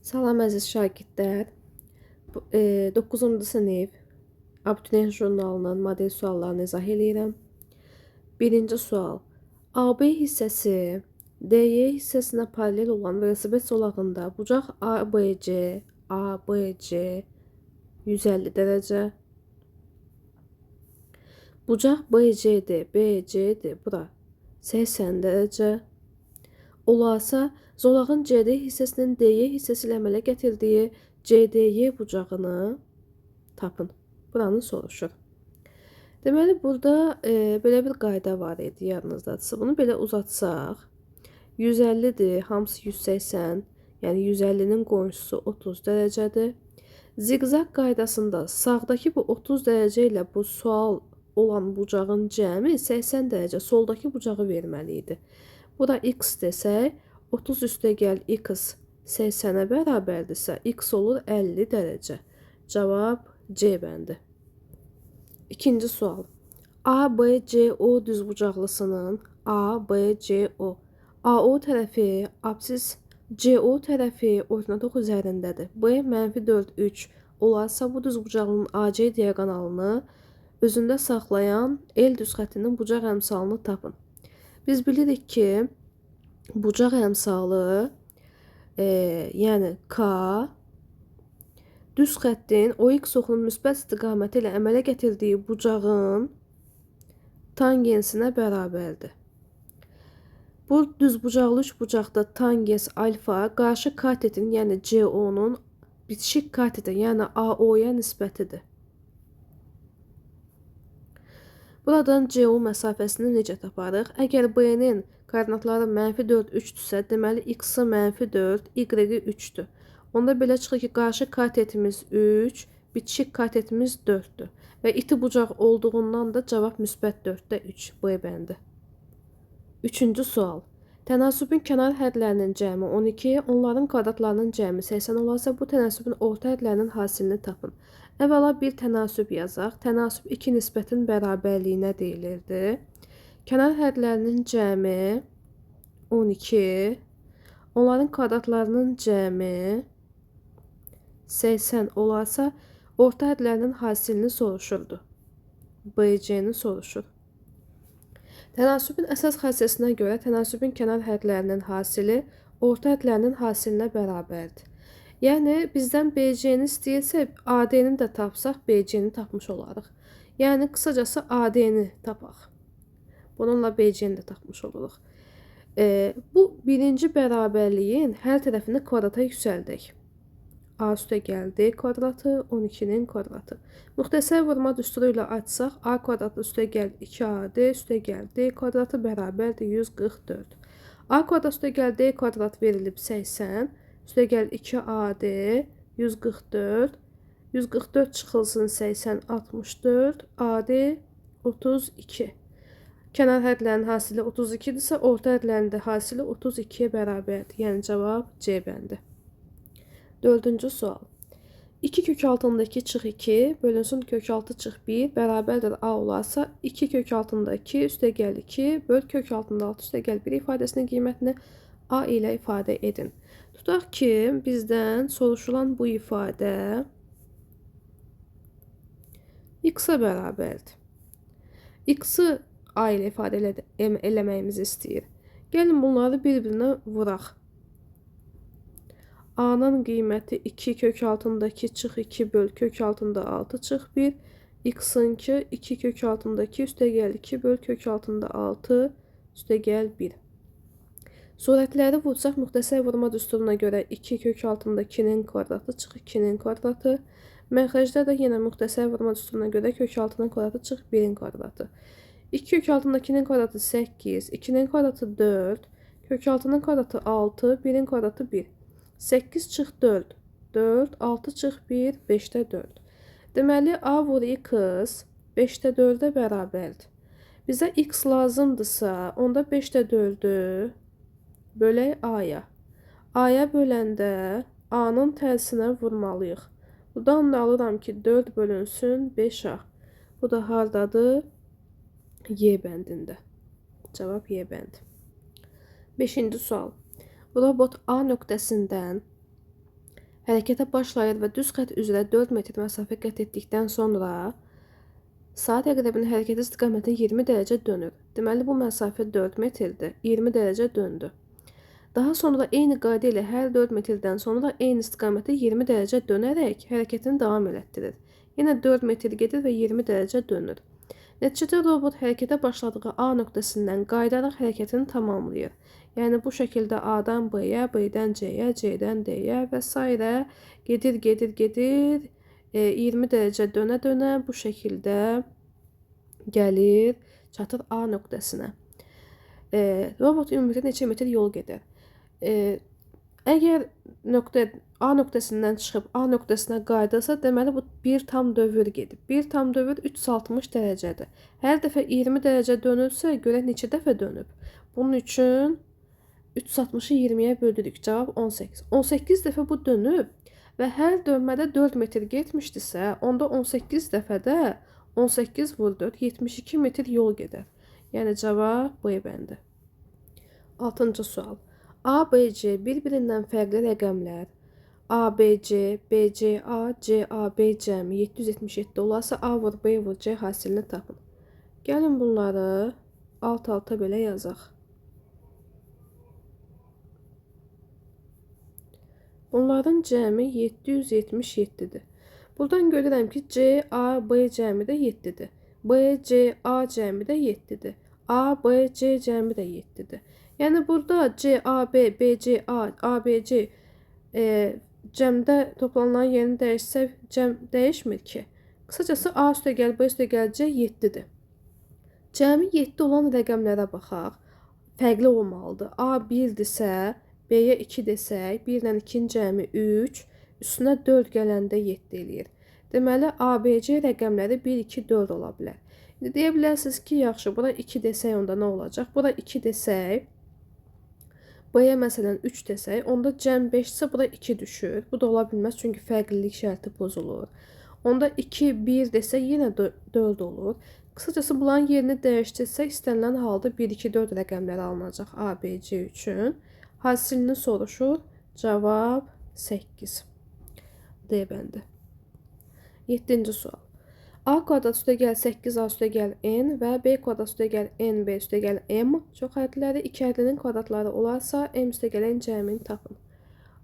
Salam əziz şagirdlər. 9-cu sinif abituriyent jurnalının model suallarını izah edirəm. Birinci sual. AB hissəsi DY hissəsinə paralel olan velosiped zolağında bucaq ABC 150 dərəcə. Bucaq BC'dir, bura 80 dərəcə. Olarsa, zolağın CD hissəsinin DY hissəsi ilə əmələ gətirdiyi CDY bucağını tapın. Buranı soruşur. Deməli, burada belə bir qayda var idi, yadınızdadırsa. Bunu belə uzatsaq, 150-dir, hamısı 180, yəni 150-nin qonşusu 30 dərəcədir. Ziqzaq qaydasında sağdakı bu 30 dərəcə ilə bu sual olan bucağın cəmi 80 dərəcə soldakı bucağı verməli idi. Bu da x desək, 30 üstə gəl x 80-ə bərabərdirsə, x olur 50 dərəcə. Cavab C bəndi. İkinci sual. ABCO düzbucaqlısının AO tərəfi absis, CO tərəfi ortadok üzərindədir. B -4, 3 olarsa, bu düzbucaqlının AC diaqonalını özündə saxlayan L düz xəttinin bucaq əmsalını tapın. Biz bilirik ki, bucaq əmsalı, yəni K, düz xəttin OX oxunun müsbət istiqaməti ilə əmələ gətirdiyi bucağın tangensinə bərabərdir. Bu düzbucaqlı üçbucaqda tangens alfa qarşı katetin, yəni CO-nun bitişik katete, yəni AO-ya nisbətidir. Buradan CO məsafəsini necə taparıq? Əgər B-nin koordinatları -4, 3-dürsə, deməli x-i -4, y-i 3-dür. Onda belə çıxır ki, qarşı katetimiz 3, bitişik katetimiz 4-dür. Və iti bucaq olduğundan da cavab müsbət 4-də 3, B bəndi. Üçüncü sual. Tənasübün kənar hədlərinin cəmi 12, onların kvadratlarının cəmi 80 olarsa, bu tənasübün orta hədlərinin hasilini tapın. Əvvəla bir tənasüb yazaq. Tənasüb 2 nisbətin bərabərliyinə deyilirdi. Kənar hədlərinin cəmi 12, onların kvadratlarının cəmi 80 olarsa, orta hədlərinin hasilini soruşurdu. BC-ni soruşur. Tənasübün əsas xassəsinə görə tənasübün kənar hədlərinin hasili orta hədlərinin hasilinə bərabərdir. Yəni, bizdən BC-ni istəyirsə, AD-ni də tapsaq, BC-ni tapmış olarıq. Yəni, qısacası AD-ni tapaq. Bununla BC-ni də tapmış oluruq. Bu birinci bərabərliyin hər tərəfini kvadrata yüksəldək. A üstə gəldi kvadratı, 12-nin kvadratı. Müxtəsər vurma düsturu ilə açsaq, A kvadratı üstə gəldi 2AD, üstə gəldi kvadratı bərabərdir 144. A kvadrat üstə gəldi kvadrat verilib 80, üstə gəldi 2AD, 144, 144 çıxılsın 80, 64, AD 32. Kənar hədlərin hasili 32-dirsə, orta hədlərin də hasili 32-yə bərabərdir. Yəni, cavab C bəndi. Dördüncü sual. 2 kök altındakı çıx 2 bölünsün kök altı çıx 1 bərabərdir A olarsa, 2 kök altındakı üstə gəl 2 böl kök altında 6 üstə gəl 1 ifadəsinin qiymətini A ilə ifadə edin. Tutaq ki, bizdən soruşulan bu ifadə x-a bərabərdir. X-i A ilə ifadə eləməyimizi istəyir. Gəlin bunları bir-birinə vuraq. A-nın qiyməti 2 kök altındakı çıx 2 böl kök altında 6 çıx 1. X-ınki 2 kök altındakı üstə gəl 2 böl kök altında 6 üstə gəl 1. Surətləri vursaq, müxtəsər vurma düsturuna görə 2 kök altındakinin kvadratı çıx 2-nin kvadratı. Məxrəcdə də yenə müxtəsər vurma düsturuna görə kök altının kvadratı çıx 1-in kvadratı. 2 kök altındakinin kvadratı 8, 2-nin kvadratı 4, kök altının kvadratı 6, 1-in kvadratı 1. 8 çıx 4, 4, 6 çıx 1, 5-də 4. Deməli, A vur x 5-də 4-ə bərabərdir. Bizə x lazımdırsa, onda 5-də 4-ü bölək A-ya. A-ya böləndə A-nın tərsinə vurmalıyıq. Buradan da alıram ki, 4 bölünsün 5A. Bu da hardadır? Y bəndində. Cavab Y bəndi. 5-ci sual. Robot A nöqtəsindən hərəkətə başlayır və düz xətt üzrə 4 metr məsafə qət etdikdən sonra saat əqrəbinin hərəkət istiqaməti 20 dərəcə dönür. Deməli, bu məsafə 4 metrdir, 20 dərəcə döndü. Daha sonra eyni qayda ilə hər 4 metrdən sonra eyni istiqaməti 20 dərəcə dönərək hərəkətini davam elətdirir. Yenə 4 metr gedir və 20 dərəcə dönür. Nəticədə robot hərəkətə başladığı A nöqtəsindən qayıdaraq hərəkətini tamamlayır. Yəni bu şəkildə A-dan B-yə, B-dən C-yə, C-dən D-yə və s. gedir, 20 dərəcə dönə-dönə bu şəkildə gəlir, çatır A nöqtəsinə. Robot ümumiyyətlə neçə metr yol gedir? Əgər A nöqtəsindən çıxıb A nöqtəsinə qayıdırsa, deməli bu bir tam dövr gedib. Bir tam dövr 360 dərəcədir. Hər dəfə 20 dərəcə dönürsə, görək neçə dəfə dönüb. Bunun üçün 360-ı 20-yə böldürük. Cavab 18. 18 dəfə bu dönüb və hər dönmədə 4 metr getmişdisə, onda 18 dəfədə 18 vur 4, 72 metr yol gedər. Yəni cavab B bəndi. 6-cı sual. A, B, C bir-birindən fərqli rəqəmlər A, B, C, B, C, A, C, A, B cəmi 777 olarsa A vur B vur C hasilini tapın. Gəlin bunları alt-alta belə yazaq. Bunların cəmi 777'dir. Buradan görürəm ki, C, A, B cəmi də 7'dir. B, C, A cəmi də 7'dir. A, B, C cəmi də 7'dir. Yəni burada C, A, B, B, C, A, B, C cəmdə toplanılan yerini dəyişsək, cəm dəyişmir ki. Qısacası A üstə gəl, B üstə gəl, C 7'dir. Cəmi 7 olan rəqəmlərə baxaq. Fərqli olmalıdır. A 1-dirsə, B-yə 2 desək, 1 ilə 2-nin cəmi 3, üstünə 4 gələndə 7 eləyir. Deməli, A, B, C rəqəmləri 1, 2, 4 ola bilər. İndi deyə bilərsiniz ki, yaxşı, bura 2 desək, onda nə olacaq? Bura 2 desək, B-yə məsələn 3 desək, onda cəm 5-sə bura 2 düşür. Bu da ola bilməz, çünki fərqlilik şərti pozulur. Onda 2, 1 desək, yenə 4 olur. Qısacası bunların yerini dəyişdirsək, istənilən halda 1, 2, 4 rəqəmləri alınacaq A, B, C üçün. Hasilini soruşur. Cavab 8. D bəndi. 7-ci sual. A kvadrat üstə gəl 8A üstə gəl N və B kvadrat üstə gəl NB üstə gəl M çox hərfləri iki hərflinin kvadratları olarsa M üstə gələn cəmini tapın.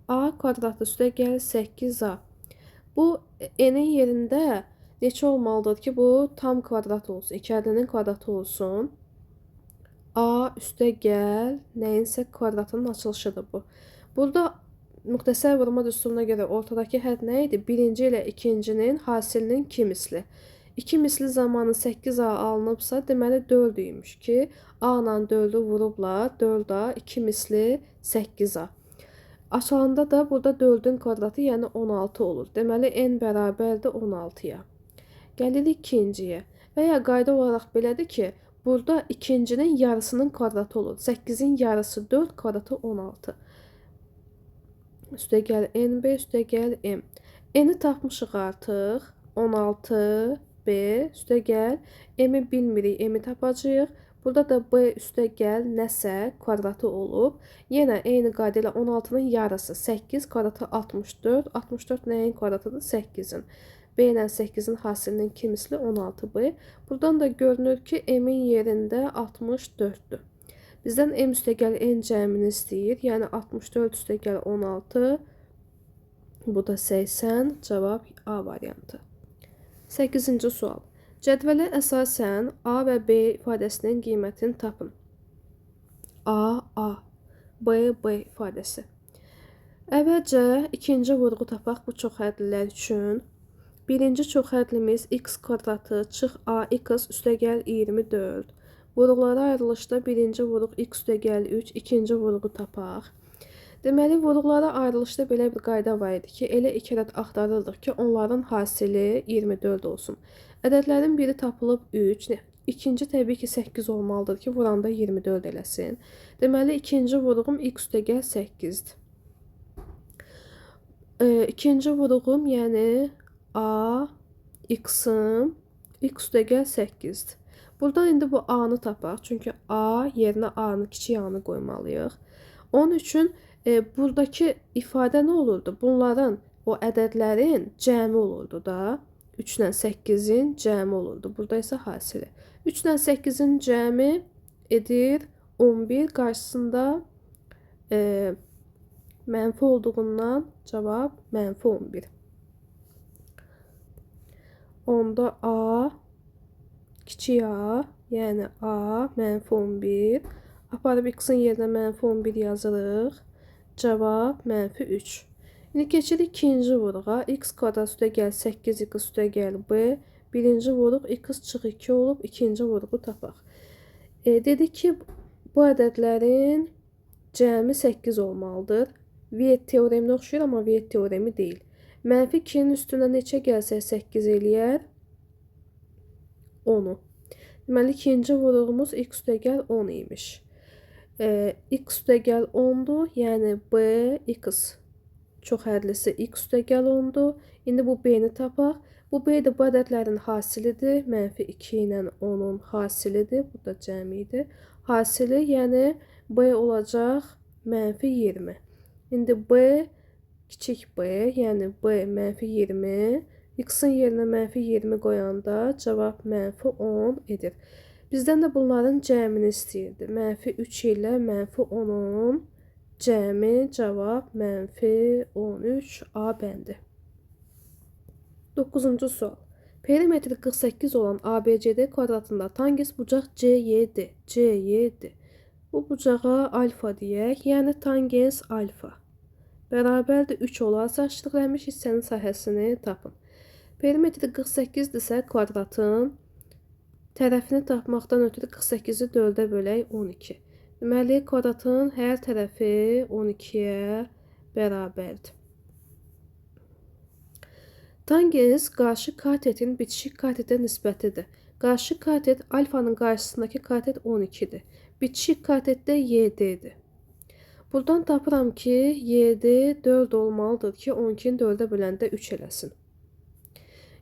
A kvadrat üstə gəl 8A. Bu N'in yerində neçə olmalıdır ki, bu tam kvadrat olsun, iki hərflinin kvadratı olsun. A üstə gəl nəyinsə kvadratının açılışıdır bu. Burada müxtəsər vurma düsturuna görə ortadakı hədd nə idi? Birinci ilə ikincinin hasilinin 2 misli. 2 misli zamanı 8A alınıbsa, deməli 4 imiş ki, A ilə 4'ü vurublar, 4A 2 misli 8A. Açılanda da burada 4'ün kvadratı, yəni 16 olur. Deməli N bərabərdir 16'ya. Gəlirik ikinciyə. Və ya qayda olaraq belədir ki, burada ikincinin yarısının kvadratı olur. 8'in yarısı 4, kvadratı 16. Üstə gəl NB, üstə gəl M. N'i tapmışıq artıq. 16, B, üstə gəl. M'i bilmirik, M'i tapacağıq. Burada da B üstə gəl nəsə kvadratı olub. Yenə eyni qayda ilə 16'nın yarısı 8, kvadratı 64. 64 nəyin kvadratıdır? 8'in. B ilə 8'in hasilinin 2 misli 16B. Buradan da görünür ki, M'in yerində 64'dür. Bizdən M üstə gəl N cəmini istəyir. Yəni 64 üstə gəl 16. Bu da 80. Cavab A variantı. 8-ci sual. Cədvələ əsasən A və B ifadəsinin qiymətini tapın. A, B, B ifadəsi. Əvvəlcə ikinci vurğu tapaq bu çox hərflilər üçün. Birinci çox hərflimiz x kvadratı çıx AX üstə gəl 24. Vuruqlara ayrılışda birinci vuruq x üstə gəl 3, ikinci vuruğu tapaq. Deməli, vuruqlara ayrılışda belə bir qayda var idi ki, elə iki ədəd axtarırdıq ki, onların hasili 24 olsun. Ədədlərin biri tapılıb 3, ikinci təbii ki 8 olmalıdır ki, vuranda 24 eləsin. Deməli, ikinci vuruğum x üstə gəl 8'dir. İkinci vuruğum, yəni A, x-ım, x üstə gəl 8'dir. Buradan indi bu A-nı tapaq. Çünki A yerinə A-nı, kiçik A-nı qoymalıyıq. Onun üçün buradakı ifadə nə olurdu? Bunların o ədədlərin cəmi olurdu da. 3 ilə 8-in cəmi olurdu. Burada isə hasili. 3 ilə 8-in cəmi edir 11. Qarşısında mənfi olduğundan cavab mənfi 11. Onda A, kiçik a, yəni A mənfi 11. Aparıb x-in yerinə mənfi 11 yazırıq. Cavab mənfi 3. İndi keçirik ikinci vuruğa. X kvadrat üstə gəl 8, x üstə gəl b. Birinci vuruq x çıx 2 olub. İkinci vuruğu tapaq. Dedik ki, bu ədədlərin cəmi 8 olmalıdır. Viet teoreminə oxşuyur, amma Viet teoremi deyil. Mənfi 2-nin üstünə neçə gəlsək 8 eləyər? 10-u. Deməli, ikinci vuruğumuz x üstə gəl 10 imiş. X üstə gəl 10-dur, yəni b, x çox hədlisi x üstə gəl 10-dur. İndi bu b-ni tapaq. Bu b də bu ədədlərin hasilidir. Mənfi 2 ilə 10-un hasilidir. Bu da cəmi idi. Hasili, yəni b olacaq mənfi 20. İndi b kiçik b, yəni b mənfi 20. X-in yerinə mənfi 20 qoyanda cavab mənfi 10 edir. Bizdən də bunların cəmini istəyirdi. Mənfi 3 ilə mənfi 10-un cəmi cavab mənfi 13 A bəndi. 9-cu sual. Perimetri 48 olan ABCD kvadratında tangens bucaq CY'dir. CY'dir. Bu bucağa alfa deyək, yəni tangens alfa. Bərabərdir 3 olarsa, açdıq hissənin sahəsini tapın. Perimetri 48-dirsə kvadratın tərəfini tapmaqdan ötürü 48-i 4-ə bölək 12. Deməli, kvadratın hər tərəfi 12-yə bərabərdir. Tangens qarşı katetin bitişik katetə nisbətidir. Qarşı katet alfanın qarşısındakı katet 12-dir. Bitişik katetdə YD-dir. Buradan tapıram ki, YD 4 olmalıdır ki, 12-ni 4-ə böləndə 3 eləsin.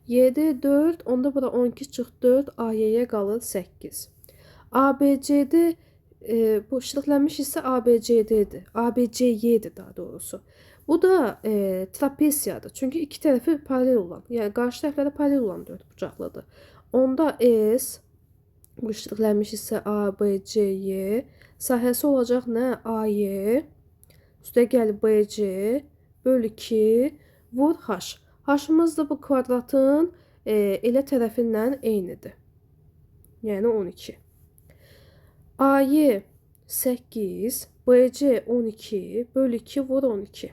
YD 4, onda bura 12 çıx 4, AY'yə qalır 8. ABCD, bu işlənmiş hissə ABCD'dir. ABCY'dir daha doğrusu. Bu da trapesiyadır. Çünki iki tərəfi paralel olan, yəni qarşı tərəfləri paralel olan 4 bucaqlıdır. Onda S, bu işlənmiş hissə ABCY, sahəsi olacaq nə? AY, üstə gəl BC, böl 2, vur H. H-ımız da bu kvadratın elə tərəfindən eynidir. Yəni 12. AY 8, BC 12, böl 2, vur 12.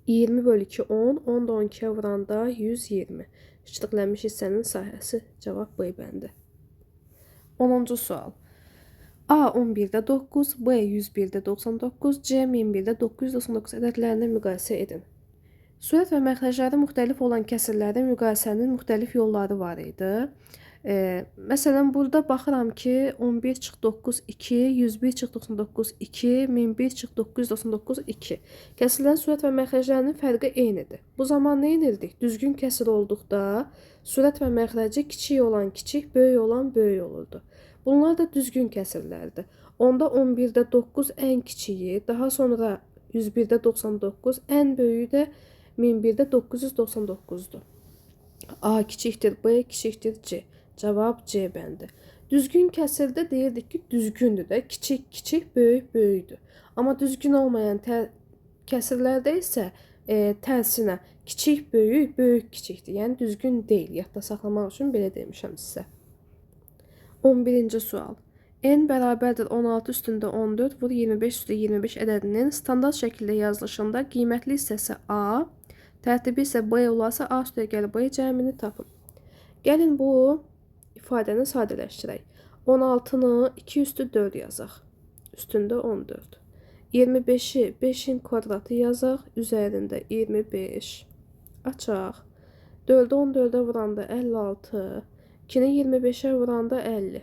20 böl 2, 10, 10 da 12'ye vuranda 120. İştiqlənmiş hissənin sahəsi cavab B bəndi. 10-cu sual. A 11-də 9, B 101-də 99, C 1001-də 999 ədədlərini müqayisə edin. Surət və məxrəcləri müxtəlif olan kəsirlərdə müqayisənin müxtəlif yolları var idi. Məsələn, burada baxıram ki, 11 çıx 9, 2, 101 çıx 99, 2, 1001 çıx 999, 2. Kəsirlərin surət və məxrəclərinin fərqi eynidir. Bu zaman nə edirdik? Düzgün kəsir olduqda surət və məxrəci kiçik olan kiçik, böyük olan böyük olurdu. Bunlar da düzgün kəsirlərdir. Onda 11-də 9 ən kiçiyi, daha sonra 101-də 99, ən böyüyü də 1001-də 999'dur. A kiçikdir, B kiçikdir, C. Cavab C bəndi. Düzgün kəsirdə deyirdik ki, düzgündür də, kiçik, kiçik, böyük, böyükdür. Amma düzgün olmayan kəsirlərdə isə tərsinə kiçik, böyük, böyük, kiçikdir. Yəni düzgün deyil. Yadda saxlamaq üçün belə demişəm sizə. 11-ci sual. N bərabərdir 16 üstündə 14 vur 25 üstü 25 ədədinin standart şəkildə yazılışında qiymətli hissəsi A, tərtibi isə B olarsa A üstə gəl B cəmini tapın. Gəlin bu ifadəni sadələşdirək. 16-nı 2 üstü 4 yazaq. Üstündə 14. 25-i 5-in kvadratı yazaq. Üzərində 25. Açaq. 4-ü 14-ə vuranda 56. 2-ni 25-ə vuranda 50.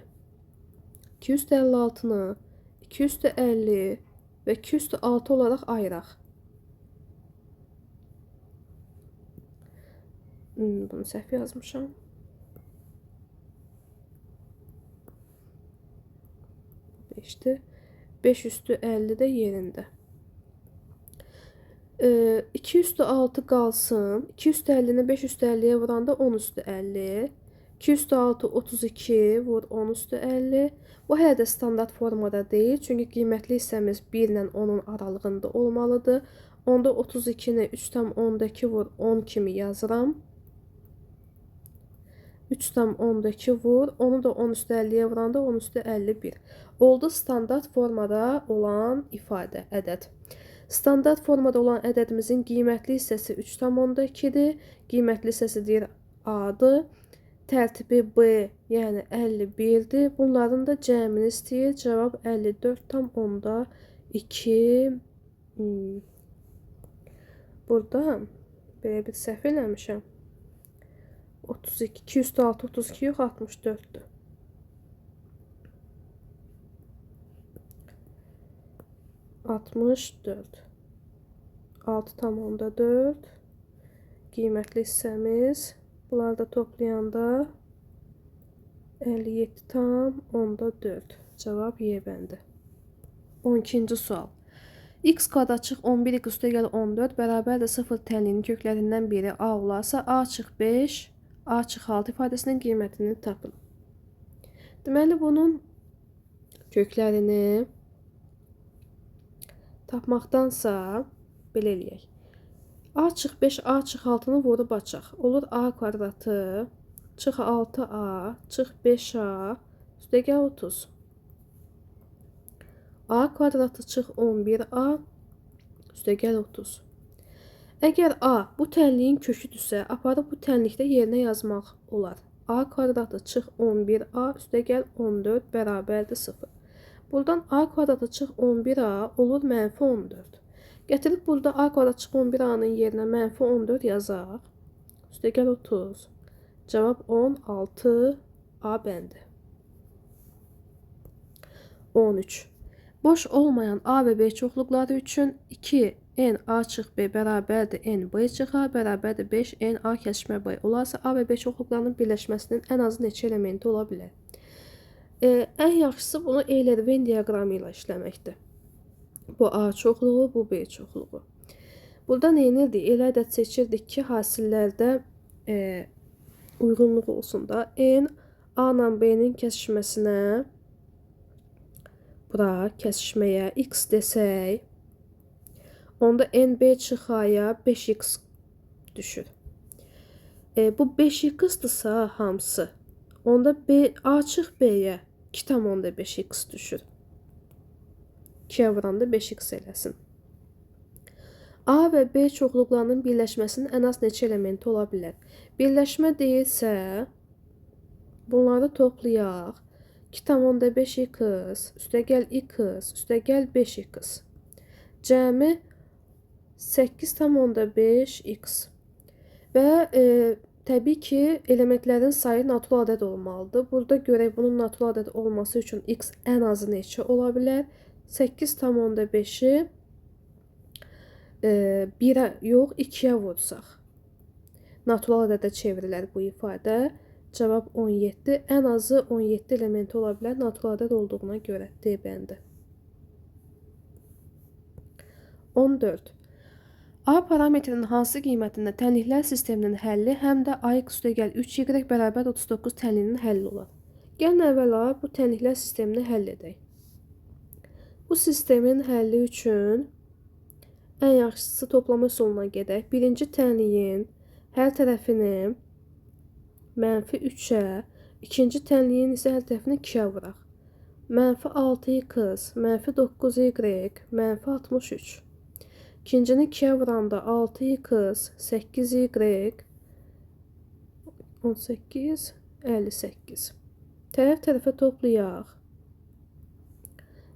2 üstü 56-nı 2 üstü 50 və 2 üstü 6 olaraq ayıraq. Bunu səhv yazmışam. 5'ti. 5 üstü 50 də yerində. 2 üstü 6 qalsın. 2 üstü 50-ni 5 üstü 50-yə vuranda 10 üstü 50. 2 üstü 6 32 vur 10 üstü 50. Bu hələ də standart formada deyil. Çünki qiymətli hissəmiz 1 ilə 10-un aralığında olmalıdır. Onda 32-ni 3,10-dakı vur 10 kimi yazıram. 3,10-dakı vur. Onu da 10 üstü 50-yə vuranda 10 üstü 51. Oldu standart formada olan ifadə, ədəd. Standart formada olan ədədimizin qiymətli hissəsi 3,2-dir. Qiymətli hissəsi deyir A-dır. Tərtibi B, yəni 51-dir. Bunların da cəmini istəyir. Cavab 54,2. Burada belə bir səhv eləmişəm. 32, 2 üstü 6, 32 yox, 64'dür. ...64. 6,4. Qiymətli hissəmiz. Bunları da toplayanda 57,4. Cavab Y bəndi. 12-ci sual. X kvadrat çıx 11 x üstə gəl 14 bərabərdir 0 tənliyinin köklərindən biri A olarsa A çıx 5, A çıx 6 ifadəsinin qiymətini tapın. Deməli, bunun köklərini tapmaqdansa belə eləyək. A çıx 5, A çıx 6-nı vurub açaq. Olur A kvadratı çıx 6A, çıx 5A, üstə gəl 30. A kvadratı çıx 11A, üstə gəl 30. Əgər A bu tənliyin köküdürsə, aparıb bu tənlikdə yerinə yazmaq olar. A kvadratı çıx 11A, üstə gəl 14 bərabərdir 0. Buradan A kvadratı çıx 11A olur mənfi 14. Gətirib burada A kvadrat çıx 11A-nın yerinə mənfi 14 yazaq. Üstə gəl 30. Cavab 16 A bəndi. 13. Boş olmayan A və B çoxluqları üçün 2 n A çıx B bərabərdir n B çıx A bərabərdir 5 n A kəsişmə B olarsa A və B çoxluqlarının birləşməsinin ən azı neçə elementi ola bilər? Ən yaxşısı bunu Euler-Venn diaqramı ilə işləməkdir. Bu A çoxluğu, bu B çoxluğu. Burada nə edirdik? Elə ədəd seçirdik ki, hasillərdə uyğunluq olsun da. N A ilə B-nin kəsişməsinə, bura kəsişməyə x desək, onda n B çıx A-ya 5x düşür. Bu 5x-dırsa hamısı, onda A çıx B-yə 2,5x düşür. 2-yə vuranda 5x eləsin. A və B çoxluqlarının birləşməsinin ən az neçə elementi ola bilər? Birləşmə deyilsə, bunları toplayaq. 2,5x, üstə gəl x, üstə gəl 5x. Cəmi 8,5x. Və təbii ki, elementlərin sayı natural ədəd olmalıdır. Burada görək bunun natural ədəd olması üçün x ən azı neçə ola bilər? 8,5-i 1-ə yox, 2-yə vursaq. Natural ədədə çevrilər bu ifadə. Cavab 17. Ən azı 17 elementi ola bilər natural ədəd olduğuna görə. D bəndi. 14. A parametrinin hansı qiymətində tənliklər sisteminin həlli həm də AX üstə gəl 3y bərabər 39 tənliyinin həlli olar. Gəlin əvvəla bu tənliklər sistemini həll edək. Bu sistemin həlli üçün ən yaxşısı toplama üsuluna gedək. Birinci tənliyin hər tərəfini mənfi 3-ə, ikinci tənliyin isə hər tərəfini 2-yə vuraq. Mənfi 6x, mənfi 9y, mənfi 63. İkincini 2-yə vuranda 6x, 8y, 18, 58. Tərəf-tərəfə toplayaq.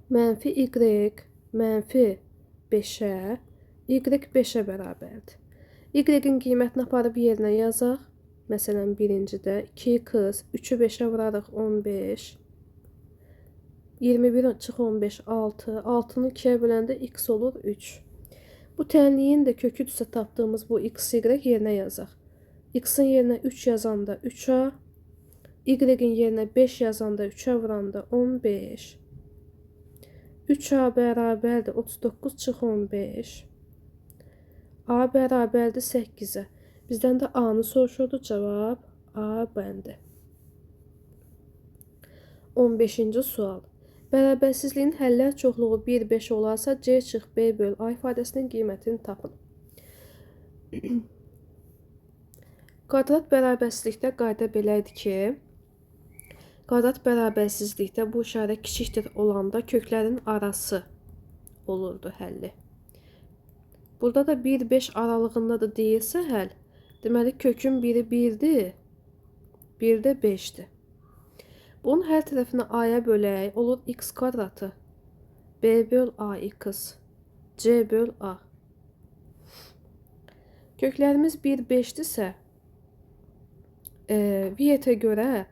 Mənfi y, mənfi 5-ə, y 5-ə bərabərdir. Y-in qiymətini aparıb yerinə yazaq. Məsələn, birincidə 2x, 3-ü 5-ə vurarıq 15. 21 çıx 15, 6. 6-nı 2-yə böləndə x olur 3. Bu tənliyin də köküdürsə tapdığımız bu x, y yerinə yazaq. X-in yerinə 3 yazanda 3a, y-in yerinə 5 yazanda 3-ə vuranda 15. 3a bərabərdir 39 çıx 15. A bərabərdir 8-ə. Bizdən də A-nı soruşurdu. Cavab A bəndi. 15-ci sual. Bərabərsizliyin həllər çoxluğu 1-5 olarsa C çıx B böl A ifadəsinin qiymətini tapın. Kvadrat bərabərsizlikdə qayda belədir ki, kvadrat bərabərsizlikdə bu işarə kiçikdir olanda köklərin arası olurdu həlli. Burada da 1-5 aralığındadır deyilsə həll, deməli kökün biri 1-dir, bir də 5-dir. Bunun hər tərəfini A-ya bölək, olur x kvadratı, B böl AX, C böl A. Köklərimiz 1-5-dirsə, Viyetə görə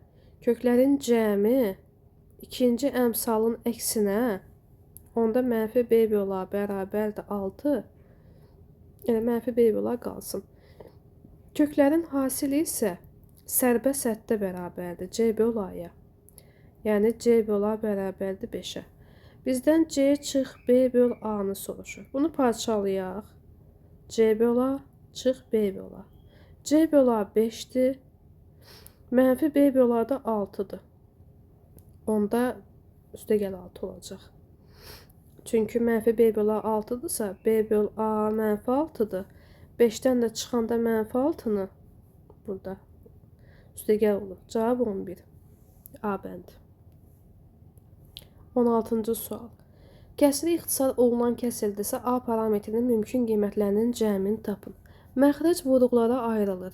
köklərin cəmi ikinci əmsalın əksinə, onda mənfi B böl A bərabərdir 6, yəni mənfi B böl A qalsın. Köklərin hasili isə sərbə səddə bərabərdir C böl A-ya. Yəni C böl A bərabərdir 5-ə. Bizdən C çıx B böl A-nı soruşur. Bunu parçalayaq. C böl A çıx B böl A. C böl A 5-dir. Mənfi B böl A da 6-dır. Onda üstəgəl 6 olacaq. Çünki mənfi B böl A 6-dırsa, B böl A mənfi 6-dır. 5-dən də çıxanda mənfi 6-nı burada üstəgəl olur. Cavab 11. A bəndi. 16-cı sual. Kəsri ixtisar olunan kəsildirsə A parametrinin mümkün qiymətlərinin cəmini tapın. Məxrəc vuruqlara ayrılır.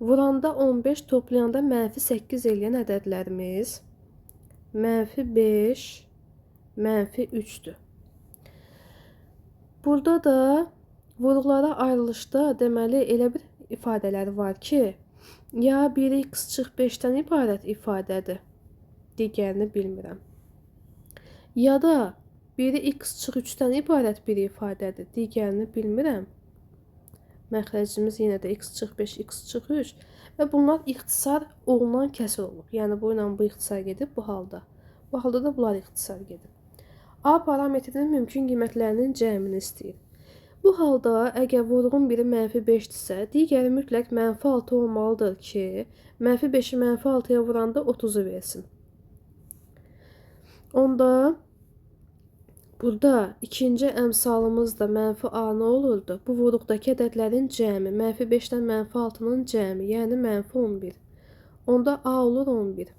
Vuranda 15, toplayanda mənfi 8 eləyən ədədlərimiz mənfi 5, mənfi 3-dür. Burada da vuruqlara ayrılışda deməli elə bir ifadələri var ki, ya biri x çıx 5-dən ibarət ifadədir, digərini bilmirəm. Ya da biri x çıx 3-dən ibarət bir ifadədir, digərini bilmirəm. Məxrəcimiz yenə də x çıx 5, x çıx 3 və bunlar ixtisar olunan kəsir olub. Yəni bu ilə bu ixtisar gedib bu halda. Bu halda da bunlar ixtisar gedib. A parametrinin mümkün qiymətlərinin cəmini istəyir. Bu halda əgər vuruğun biri mənfi 5-dirsə, digəri mütləq mənfi 6 olmalıdır ki, mənfi 5-i mənfi 6-ya vuranda 30-u versin. Onda burada ikinci əmsalımız da mənfi A nə olurdu? Bu vuruqdakı ədədlərin cəmi, mənfi 5-dən mənfi 6-nın cəmi, yəni mənfi 11. Onda A olur 11.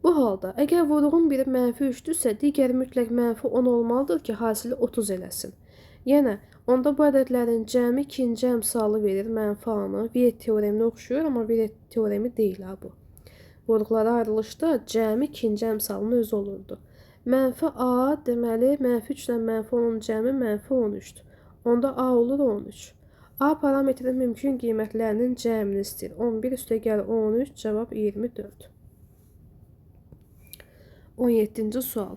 Bu halda, əgər vuruğun biri mənfi 3-dürsə, digəri mütləq mənfi 10 olmalıdır ki, hasili 30 eləsin. Yəni, onda bu ədədlərin cəmi ikinci əmsalı verir mənfi A-nı. Viyet teoreminə oxşuyur, amma Viyet teoremi deyil ha bu. Vuruqlara ayrılışda cəmi ikinci əmsalının özü olurdu. Mənfi A deməli mənfi 3 ilə mənfi 10-un cəmi mənfi 13-dür. Onda A olur 13. A parametrinin mümkün qiymətlərinin cəmini istəyir. 11 üstəgəl 13, cavab 24. 17-ci sual.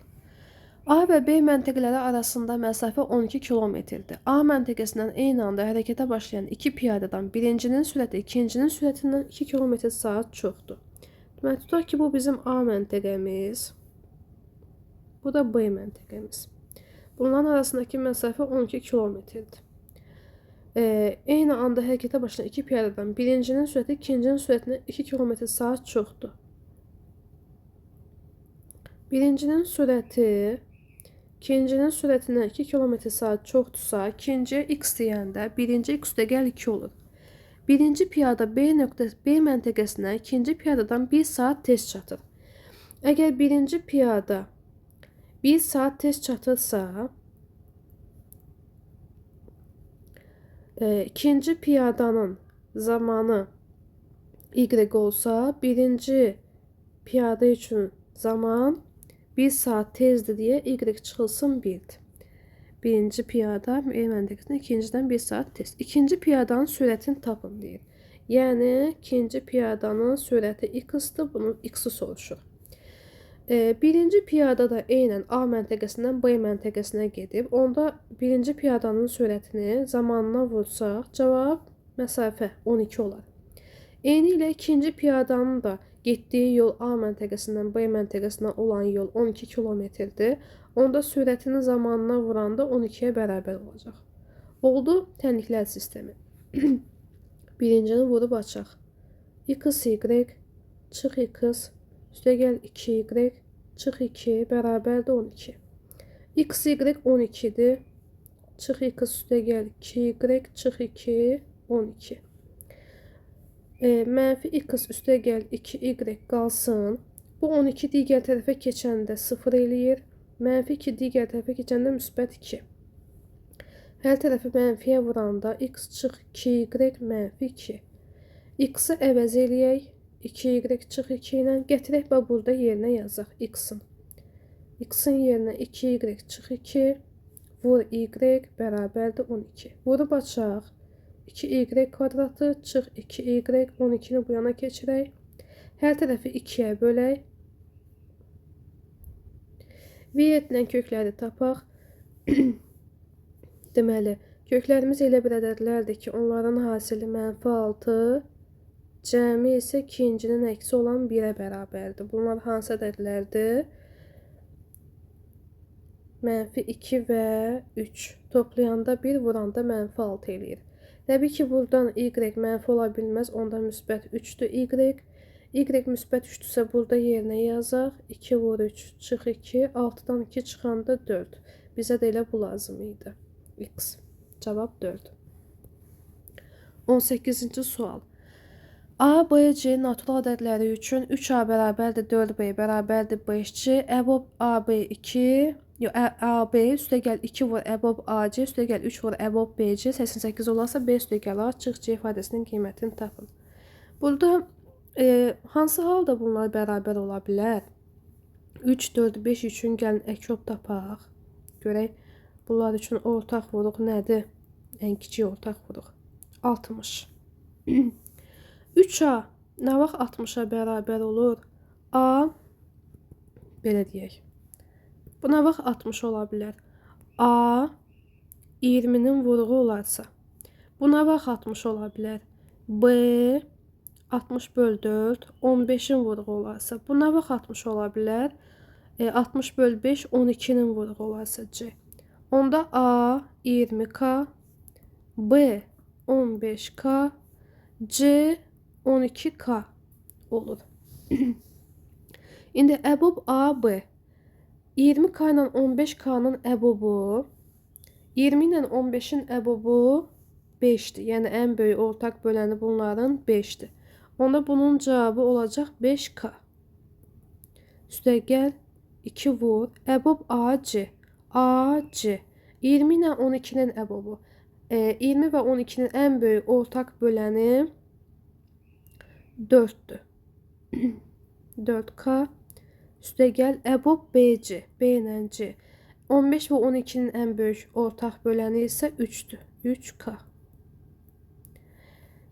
A və B məntəqələri arasında məsafə 12 kilometrdir. A məntəqəsindən eyni anda hərəkətə başlayan iki piyadadan birincinin sürəti ikincinin sürətindən 2 km/saat çoxdur. Demək, tutaq ki, bu bizim A məntəqəmiz. Bu da B məntəqəmiz. Bunların arasındakı məsafə 12 kilometrdir. Eyni anda hərəkətə başlayan iki piyadadan birincinin sürəti ikincinin sürətindən 2 km/saat çoxdur. Birincinin sürəti ikincinin sürətindən 2 km/saat çoxdursa, ikinciyə x deyəndə birinci x üstəgəl 2 olur. Birinci piyada B məntəqəsinə ikinci piyadadan 1 saat tez çatır. Əgər birinci piyada 1 saat tez çatırsa, ikinci piyadanın zamanı y olsa, birinci piyada üçün zaman 1 saat tezdir deyə y çıxılsın 1'dir. Birinci piyada B məntəqəsində ikincidən 1 saat tez. İkinci piyadanın sürətini tapın deyir. Yəni, ikinci piyadanın sürəti x-dır, bunun x-i soruşur. Birinci piyada da eynən A məntəqəsindən B məntəqəsinə gedib. Onda birinci piyadanın sürətini zamanına vursaq, cavab məsafə 12 olar. Eyni ilə ikinci piyadanın da getdiyi yol A məntəqəsindən B məntəqəsinə olan yol 12 kilometrdir. Onda sürətini zamanına vuranda 12-yə bərabər olacaq. Oldu tənliklər sistemi. Birincini vurub açaq. X, Y, çıx X, üstəgəl 2Y, çıx 2, bərabərdir 12. X, Y 12-dir. Çıx X, üstəgəl 2Y, çıx 2, 12. Mənfi X, üstəgəl 2Y qalsın. Bu 12 digər tərəfə keçəndə 0 eləyir. Mənfi 2 digər tərəfə keçəndə müsbət 2. Hər tərəfi mənfiyə vuranda x çıx 2y mənfi 2. X-ı əvəz eləyək. 2y çıx 2 ilə gətirək və burada yerinə yazaq x-ın. X-ın yerinə 2y çıx 2 vur y bərabərdir 12. Vurub açaq. 2y kvadratı çıx 2y 12-ni bu yana keçirək. Hər tərəfi 2-yə bölək. V-dən kökləri tapaq. Deməli, köklərimiz elə bir ədədlərdir ki, onların hasili -6, cəmi isə ikincinin əksi olan 1-ə bərabərdir. Bunlar hansı ədədlərdir? -2 və 3. Toplayanda 1, vuranda -6 eləyir. Təbii ki, buradan y mənfi ola bilməz, onda müsbət 3-dür y. Y müsbət 3-dürsə burada yerinə yazaq. 2 vur 3 çıx 2, 6-dan 2 çıxanda 4. Bizə də elə bu lazım idi. X. Cavab 4. 18-ci sual. A, B, C natural ədədləri üçün 3A bərabərdir 4B bərabərdir 5C, əbob AB 2, AB üstəgəl 2 vur əbob AC, üstəgəl 3 vur əbob BC 88 olarsa B üstəgəl A çıx C ifadəsinin qiymətini tapın. Burada hansı halda bunlar bərabər ola bilər? 3, 4, 5 üçün gəlin əkrob tapaq. Görək, bunlar üçün ortaq vuruq nədir? Ən kiçik ortaq vuruq. 60. 3A nə vaxt 60-a bərabər olur? A, belə deyək. Bu nə vaxt 60 ola bilər? A, 20-nin vuruğu olarsa. Bu nə vaxt 60 ola bilər? B, 60 böl 4, 15-in vuruğu olarsa. Bu nə vaxt 60 ola bilər? 60 böl 5, 12-nin vuruğu olarsa C. Onda A 20K, B 15K, C 12K olur. İndi əbob AB 20K ilə 15K-nın əbobu 20 ilə 15-in əbobu 5-dir. Yəni ən böyük ortaq böləni bunların 5-dir. Onda bunun cavabı olacaq 5K. Üstəgəl 2 vur. Əbob AC. AC. 20 ilə 12-nin əbobu. 20 və 12-nin ən böyük ortaq böləni 4-dür. 4K. Üstəgəl əbob BC. B ilə C. 15 və 12-nin ən böyük ortaq böləni isə 3-dür. 3K.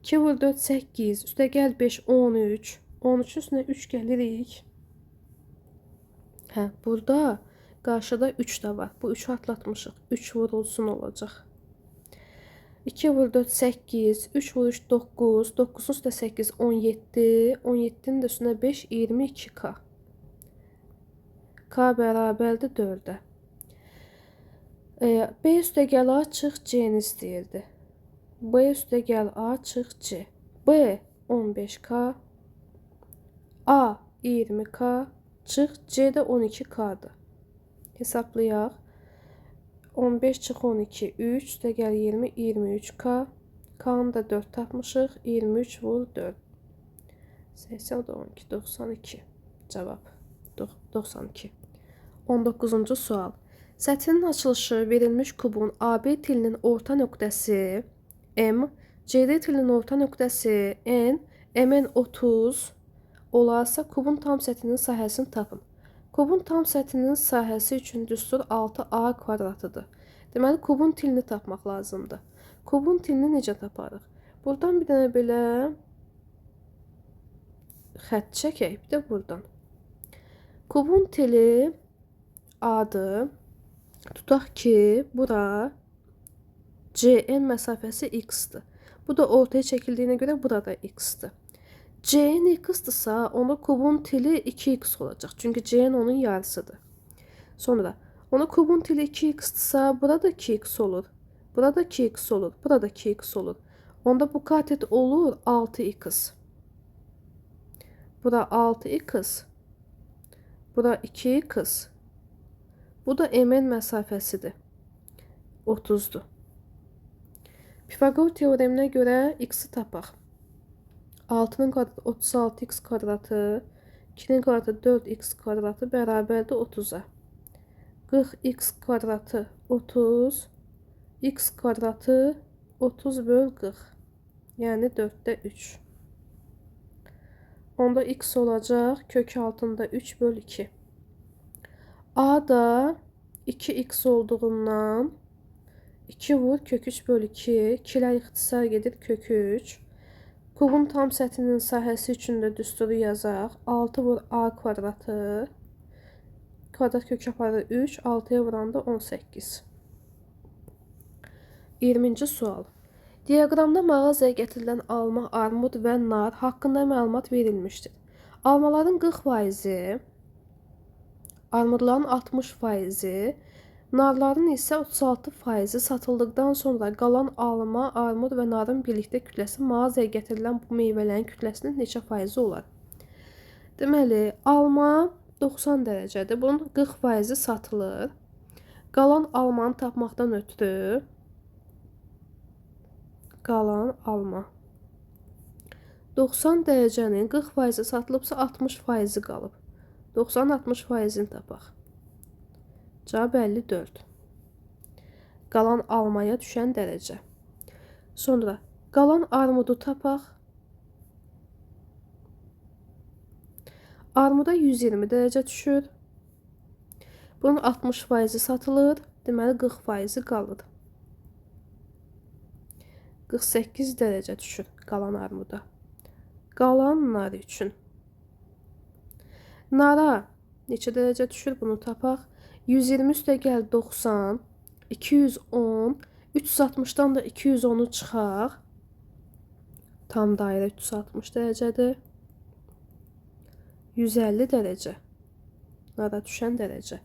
2 vur 4, 8. Üstəgəl 5, 13. 13 üstünə 3 gəlirik. Hə, burada qarşıda 3 də var. Bu 3-ü atlatmışıq. 3 vurulsun olacaq. 2 vur 4, 8. 3 vur 3, 9. 9-un üstə 8, 17. 17-nin də üstünə 5, 22K. K bərabərdir 4-ə. B üstəgəl A çıx C-ni istəyirdi. B üstəgəl A çıx C. B 15K, A 20K, çıx C də 12K-dır. Hesablayaq. 15 çıx 12, 3, üstəgəl 20, 23K. K-nı da 4 tapmışıq. 23 vur 4. 80, 12, 92. Cavab 92. 19-cu sual. Səthinin açılışı verilmiş kubun AB tilinin orta nöqtəsi M, CD tilinin orta nöqtəsi N, MN 30 olarsa kubun tam səthinin sahəsini tapın. Kubun tam səthinin sahəsi üçün düstur 6A kvadratıdır. Deməli, kubun tilini tapmaq lazımdır. Kubun tilini necə taparıq? Buradan bir dənə belə xətt çəkək, bir də buradan. Kubun tili A-dır. Tutaq ki, bura CN məsafəsi x-dır. Bu da ortaya çəkildiyinə görə burada x-dır. CN x-dırsa, onda kubun tili 2x olacaq. Çünki CN onun yarısıdır. Sonra, ona kubun tili 2x-dırsa, burada 2x olur. Burada 2x olur. Burada 2x olur. Onda bu katet olur 6x. Bura 6x. Bura 2x. Bu da MN məsafəsidir. 30'dur. Pifagor teoreminə görə x-i tapaq. 6'nın kvadratı 36x kvadratı, 2'nin kvadratı 4x kvadratı bərabərdir 30'a. 40x kvadratı 30, x kvadratı 30 böl 40. Yəni 4'də 3. Onda x olacaq kök altında 3 böl 2. A da 2x olduğundan 2 vur kök 3 böl 2. 2'lər ixtisar gedir kök 3. Kubun tam səthinin sahəsi üçün də düsturu yazaq. 6 vur a kvadratı. Kvadrat kök aparır 3. 6'ya vuranda 18. 20-ci sual. Diaqramda mağazaya gətirilən alma, armud və nar haqqında məlumat verilmişdir. Almaların 40%, armudların 60%, narların isə 36% satıldıqdan sonra qalan alma, armud və narın birlikdə kütləsi mağazaya gətirilən bu meyvələrin kütləsinin neçə faizi olar? Deməli, alma 90 dərəcədir. Bunun 40% satılır. Qalan almanı tapmaqdan ötürü qalan alma 90 dərəcənin 40% satılıbsa 60% qalıb. 90-60%-ni tapaq. Cavab 54. Qalan almaya düşən dərəcə. Sonra qalan armudu tapaq. Armuda 120 dərəcə düşür. Bunun 60% satılır. Deməli 40% qalır. 48 dərəcə düşür qalan armuda. Qalan nar üçün. Nara neçə dərəcə düşür bunu tapaq. 120 üstə gəl 90, 210, 360'dan da 210'u çıxaq. Tam dairə 360 dərəcədir. 150 dərəcə. Nara düşən dərəcə.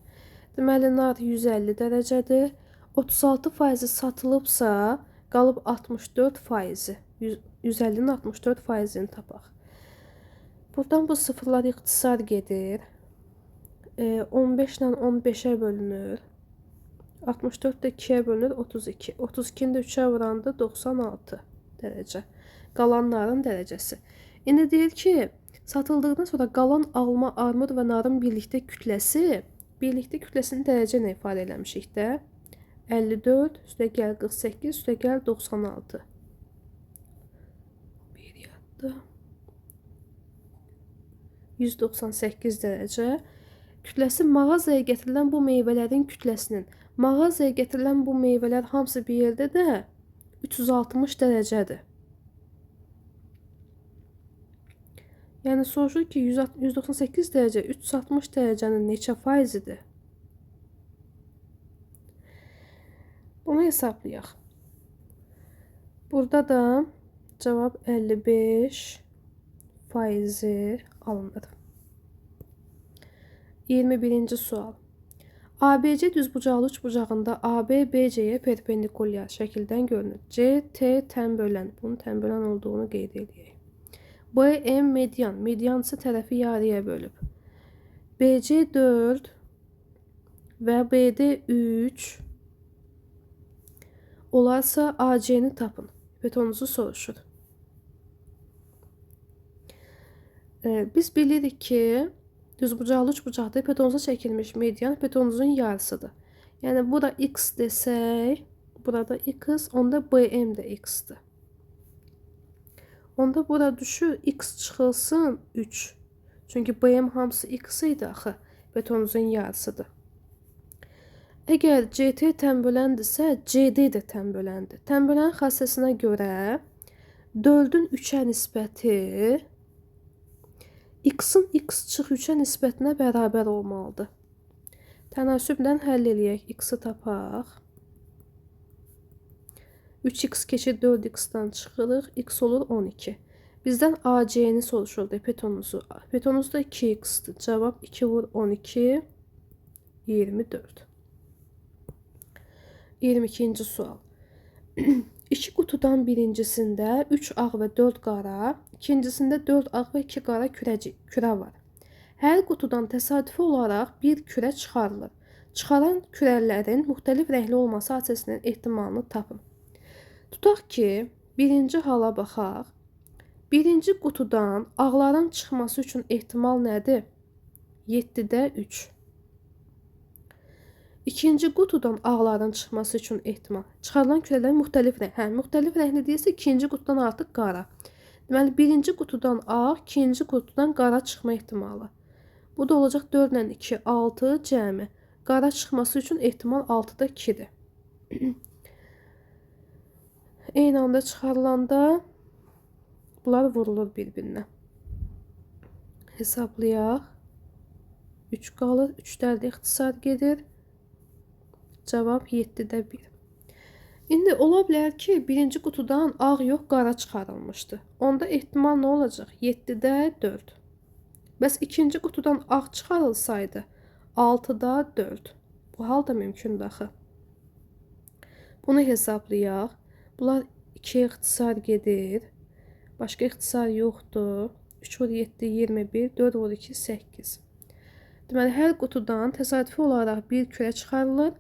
Deməli, nar 150 dərəcədir. 36% satılıbsa, qalıb 64%. 150'nin 64%'ni tapaq. Buradan bu sıfırlar ixtisar gedir. 15 ilə 15'ə bölünür. 64 də 2'yə bölünür 32. 32'ni də 3'ə vuranda 96 dərəcə. Qalanların dərəcəsi. İndi deyir ki, satıldıqdan sonra qalan alma, armud və narın birlikdə kütləsini dərəcə ilə ifadə eləmişik də. 54 üstə gəl 48 üstə gəl 96. Bir yadda. 198 dərəcə. Kütləsi mağazaya gətirilən bu meyvələrin kütləsinin. Mağazaya gətirilən bu meyvələr hamısı bir yerdə də 360 dərəcədir. Yəni soruşur ki, 198 dərəcə 360 dərəcənin neçə faizidir? Bunu hesablayaq. Burada da cavab 55 faizi alınır. 21-ci sual. ABC düzbucaqlı üçbucağında AB BC'yə perpendikulyar şəkildən görünür. C, T tənbölən. Bunun tənbölən olduğunu qeyd edək. BM median. Median isə tərəfi yarıya bölüb. BC 4 və BD 3 olarsa AC-ni tapın. Betonunuzu soruşur. Biz bilirik ki, düzbucaqlı üçbucaqda betonuza çəkilmiş median betonunuzun yarısıdır. Yəni bura x desək, burada x, onda BM də x-dir. Onda bura düşür x çıxılsın 3. Çünki BM hamısı x idi axı, betonunuzun yarısıdır. Əgər CT tənböləndirsə, CD də tənböləndir. Tənbölən xassəsinə görə 4'ün 3'ə nisbəti x-in x çıx 3'ə nisbətinə bərabər olmalıdır. Tənasübdən həll eləyək. X-i tapaq. 3x keçir 4x-dan çıxırıq. X olur 12. Bizdən AC-ni soruşurdu betonunuzu. Betonunuz da 2x-dir. Cavab 2 vur 12, 24. 22-ci sual. İki qutudan birincisində 3 ağ və 4 qara, ikincisində 4 ağ və 2 qara kürə var. Hər qutudan təsadüfi olaraq bir kürə çıxarılır. Çıxaran kürələrin müxtəlif rəngli olması hadisəsinin ehtimalını tapın. Tutaq ki, birinci hala baxaq. Birinci qutudan ağların çıxması üçün ehtimal nədir? 7-də 3. İkinci qutudan ağların çıxması üçün ehtimal. Çıxarılan kürələrin müxtəlif rəngli. Müxtəlif rəngli deyilsə, ikinci qutudan artıq qara. Deməli, birinci qutudan ağ, ikinci qutudan qara çıxma ehtimalı. Bu da olacaq 4 ilə 2, 6 cəmi. Qara çıxması üçün ehtimal 6-da 2-dir. Eyni anda çıxarılanda bunlar vurulur bir-birinə. Hesablayaq. 3 qalır. 3-lərdə ixtisar gedir. Cavab 7-də 1. İndi ola bilər ki, birinci qutudan ağ yox, qara çıxarılmışdı. Onda ehtimal nə olacaq? 7-də 4. Bəs ikinci qutudan ağ çıxarılsaydı 6-da 4. Bu hal da mümkündür axı. Bunu hesablayaq. Bunlar 2-yə ixtisar gedir. Başqa ixtisar yoxdur. 3 vur 7, 21, 4 vur 2, 8. Deməli, hər qutudan təsadüfi olaraq bir kürə çıxarılır.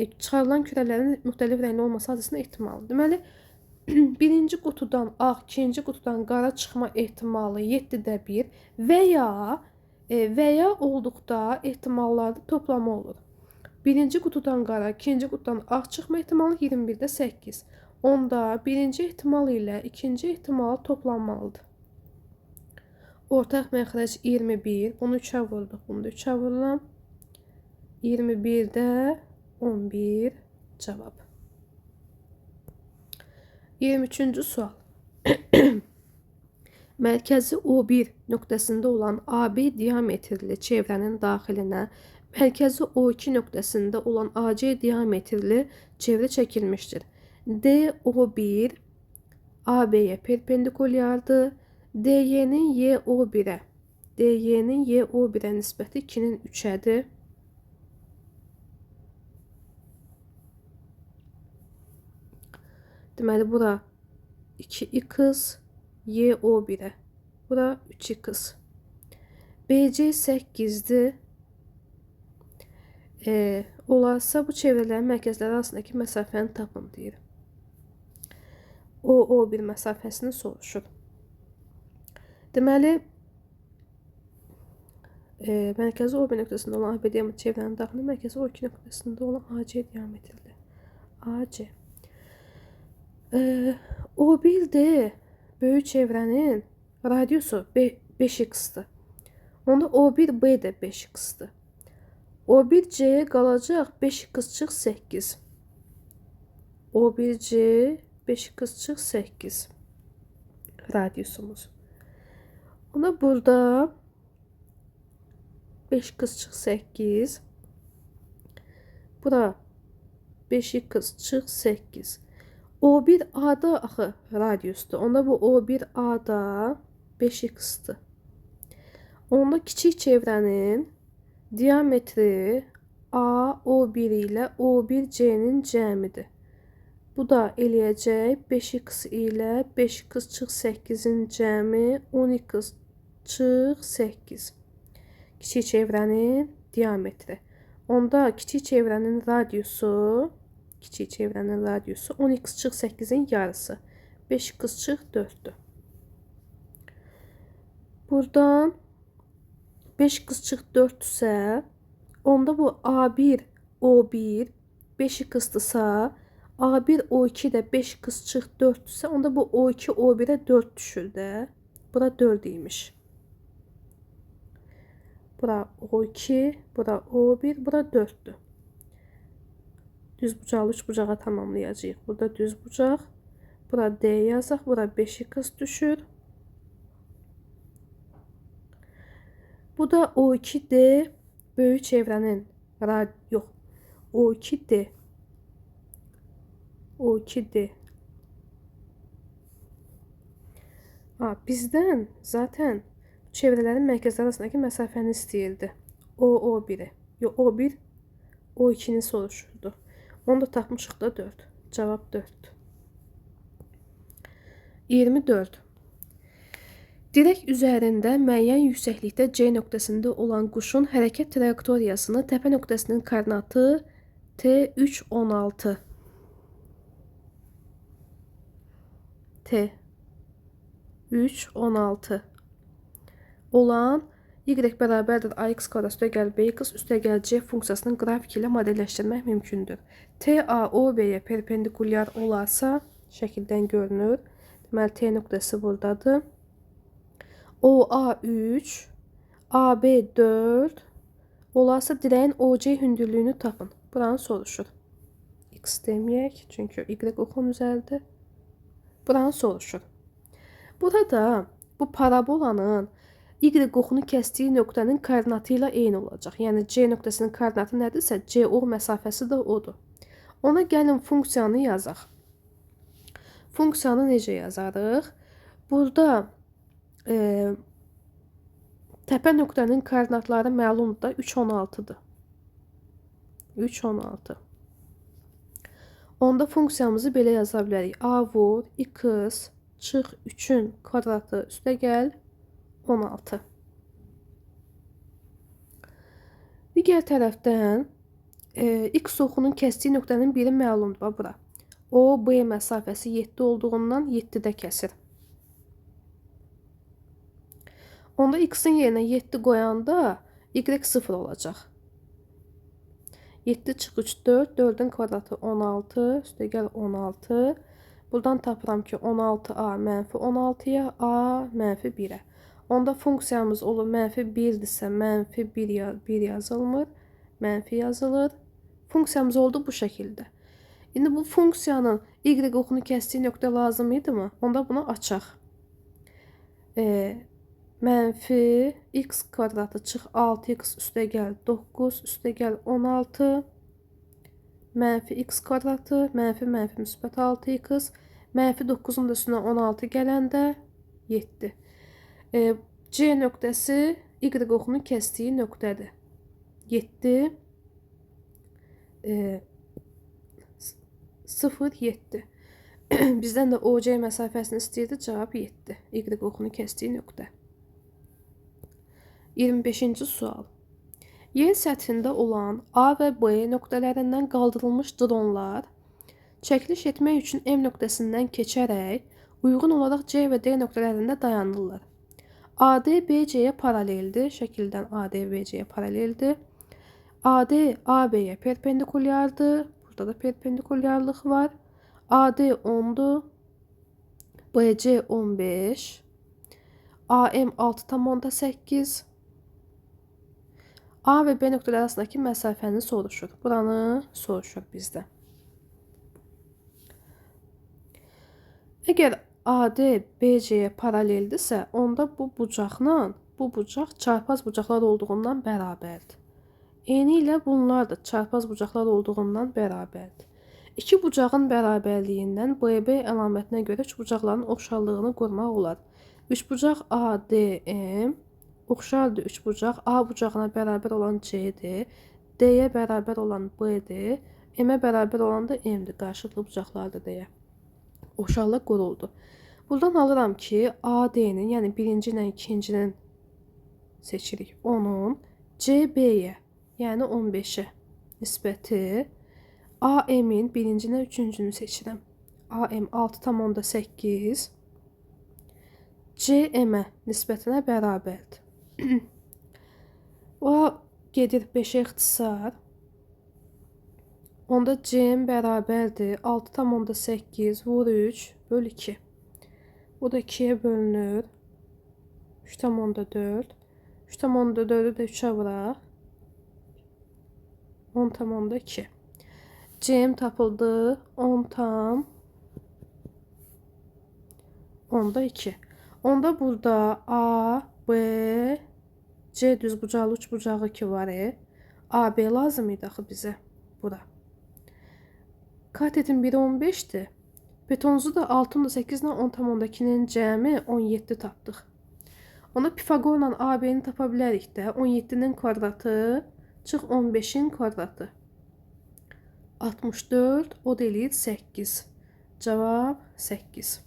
Çıxarılan kürələrin müxtəlif rəngli olması hadisəsinin ehtimalı. Deməli, birinci qutudan ağ, ikinci qutudan qara çıxma ehtimalı 7-də 1 və ya olduqda ehtimallarda toplama olur. Birinci qutudan qara, ikinci qutudan ağ çıxma ehtimalı 21-də 8. Onda birinci ehtimal ilə ikinci ehtimalı toplanmalıdır. Ortaq məxrəc 21. Bunu 3-ə vurduq. Bunu da 3-ə vururam. 21-də 11 cavab. 23-cü sual. Mərkəzi O1 nöqtəsində olan AB diametrli çevrənin daxilinə mərkəzi O2 nöqtəsində olan AC diametrli çevrə çəkilmişdir. DO1 AB-yə perpendikulyardır. DY-nin YO1-ə nisbəti 2-nin 3-ədir. Deməli, bura 2x, YO1-ə. Bura 3x. BC 8-dir. Olarsa bu çevrələrin mərkəzləri arasındakı məsafəni tapın deyir. OO1 məsafəsini soruşur. Deməli, mərkəzi O1 nöqtəsində olan AB diametri çevrənin daxili mərkəzi O2 nöqtəsində olan AC diametrli. AC. O1D böyük çevrənin radiusu 5x-dir. Onda O1B də 5x-dir. O1C qalacaq 5x-8. O1C 5x-8 radiusumuz. Ona burada 5x-8. Bura 5x-8. O1A-da axı radiusdur. Onda bu O1A-da 5x-dir. Onda kiçik çevrənin diametri AO1 ilə O1C-nin cəmidir. Bu da eləyəcək 5x ilə 5x-8-in cəmi 10x-8. Kiçik çevrənin diametri. Onda kiçik çevrənin radiusu 10x-8-in yarısı. 5x-4-dür. Buradan 5x-4-dürsə, onda bu A1, O1 5x-dırsa, A1, O2 də 5x-4-dürsə, onda bu O2, O1-ə 4 düşür də. Bura 4 imiş. Bura O2, bura O1, bura 4-dür. Düz bucağı 3 bucağa tamamlayacağıq. Burada düz bucaq. Bura D yazaq. Bura 5x düşür. Bu da O2D böyük çevrənin O2D. Bizdən zaten çevrələrin mərkəzləri arasındakı məsafəni istəyirdi. O1-i. O1, O2-ni soruşurdu. Onu da tapmışıq da 4. Cavab 4. 24. Dirək üzərində müəyyən yüksəklikdə C nöqtəsində olan quşun hərəkət trayektoriyasını təpə nöqtəsinin koordinatı T316 T316 olan y bərabərdir ax kvadrat üstəgəl bx üstəgəl c funksiyasının qrafiki ilə modelləşdirmək mümkündür. TAOB-yə perpendikulyar olarsa, şəkildən görünür. Deməli, T nöqtəsi buradadır. OA3, AB4 olarsa dirəyin OC hündürlüyünü tapın. Buranı soruşur. X deməyək, çünki Y oxun üzəridir. Buranı soruşur. Burada bu parabolanın Y oxunu kəsdiyi nöqtənin koordinatı ilə eyni olacaq. Yəni C nöqtəsinin koordinatı nədirsə, CO məsafəsi də odur. Ona gəlin funksiyanı yazaq. Funksiyanı necə yazarıq? Burada təpə nöqtənin koordinatları məlumdur da 3,16-dır. 3,16. Onda funksiyamızı belə yaza bilərik. A vur x çıx 3-ün kvadratı üstəgəl 16. Digər tərəfdən x oxunun kəsdiyi nöqtənin biri məlumdur bura. O, B məsafəsi 7 olduğundan 7-də kəsir. Onda x-in yerinə 7 qoyanda y 0 olacaq. 7 çıx 3, 4, 4-ün kvadratı 16, üstəgəl 16. Buradan tapıram ki, 16a mənfi 16-ya, a mənfi 1-ə. Onda funksiyamız olur, mənfi 1-dirsə, mənfi 1 yazılmır, mənfi yazılır. Funksiyamız oldu bu şəkildə. İndi bu funksiyanın y oxunu kəsdiyi nöqtə lazım idi mi? Onda bunu açaq. Mənfi x kvadratı çıx 6x üstəgəl 9 üstəgəl 16 mənfi x kvadratı mənfi müsbət 6x mənfi 9-un da üstünə 16 gələndə 7. C nöqtəsi y oxunu kəsdiyi nöqtədir. 7 0 7. Bizdən də OC məsafəsini istəyirdi, cavab 7. Y oxunu kəsdiyi nöqtə. 25-ci sual. Yer səthində olan A və B nöqtələrindən qaldırılmış dronlar çəkiliş etmək üçün M nöqtəsindən keçərək uyğun olaraq C və D nöqtələrində dayanırlar. AD BC-yə paraleldir. Şəkildən AD BC-yə paraleldir. AD AB-yə perpendikulyardır. Burada da perpendikulyarlıq var. AD 10-dur. BC 15. AM 6,8. A və B nöqtələri arasındakı məsafəni soruşur. Buranı soruşur bizdə. Əgər AD BC-yə paraleldirsə, onda bu bucaqla bu bucaq çarpaz bucaqlar olduğundan bərabərdir. Eyni ilə bunlar da çarpaz bucaqlar olduğundan bərabərdir. İki bucağın bərabərliyindən BB əlamətinə görə üç bucaqların oxşarlığını qurmaq olar. Üçbucaq ADM oxşardır üçbucaq A bucağına bərabər olan C'dir, D-yə bərabər olan B-dir, M-ə bərabər olan da M-dir, qarşılıqlı bucaqlardır deyə. Oxşarlıq quruldu. Buradan alıram ki, AD-nin, yəni birinci ilə ikincinin seçirik 10-un, CB-yə, yəni 15-ə nisbəti, AM-in birinci ilə üçüncünü seçirəm. AM 6,8 CM-ə nisbətinə bərabərdir. O gedir 5-ə ixtisar. Onda CM bərabərdir 6,8 vur 3 böl 2. Bu da 2-yə bölünür. 3,4. 3,4-ü də 3-ə vuraq. 10,2. CM tapıldı. 10,2. Onda burada A, B, C düzbucaqlı üçbucağı 2 var. AB lazım idi axı bizə bura. Katetin biri 15'dir. Betonzu da 6,8 ilə 10,2-nin cəmi 17 tapdıq. Ona Pifagorla AB-ni tapa bilərik də. 17-nin kvadratı çıx 15-in kvadratı. 64, o da eləyir 8. Cavab 8.